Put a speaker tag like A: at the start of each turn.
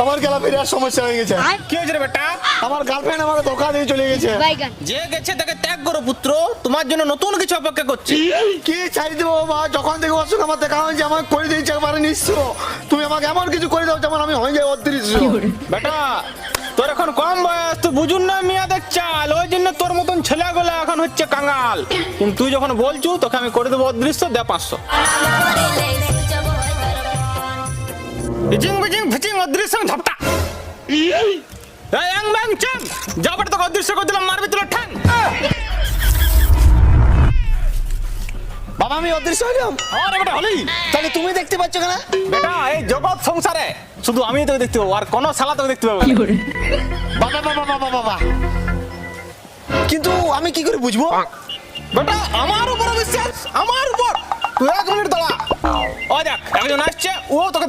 A: আমার গেলা বিরাট সমস্যা হয়ে গেছে।
B: কি হয়েছে রে বেটা?
A: আমার গার্লফ্রেন্ড আমাকে ধোকা দিয়ে চলে গেছে।
B: যে গেছে তাকে ত্যাগ করো পুত্র, তোমার জন্য নতুন কিছু অপেক্ষা করছে।
A: কি ছাড়ি দেবো বাবা, যখন থেকে ওর সঙ্গে আমার দেখা হয়েছে আমাকে করে দিয়েছে একবারে নিঃস্ব। তুমি আমাকে এমন কিছু করে দাও যেমন আমি হয়ে যাই অদৃশ্য।
B: বেটা তোর এখন কম বয়স, তুই বুঝুন না মেয়াদের চাল, ওই জন্য তোর মতন ছেলেগুলো এখন হচ্ছে কাঙাল। কিন্তু তুই যখন বলছু তোকে আমি করে দেবো অদৃশ্য, দে 500। ইচিং বিচিং ফিচিং অদৃশ্য ঝপটা। এই অ্যাং ব্যাং চ্যাং, যা বেটা তোকে অদৃশ্য করে দিলাম, মারবি তুলে ঠ্যাং।
A: বাবা আমি অদৃশ্য হইলাম?
B: আরে বেটা হলি,
A: তাহলে তুমি দেখতে পাচ্ছ কেন?
B: বেটা এই জগৎ সংসারে শুধু আমি তোকে দেখতে পাবো, আর কোনো শালা তোকে দেখতে পাবো না।
A: বাবা বাবা বাবা বাবা, কিন্তু আমি কি করে বুঝবো?
B: বেটা আমার উপর বিশ্বাস, আমার উপর। তুই 1 মিনিট দাঁড়া। ও দেখ একজন আসছে, ও তোকে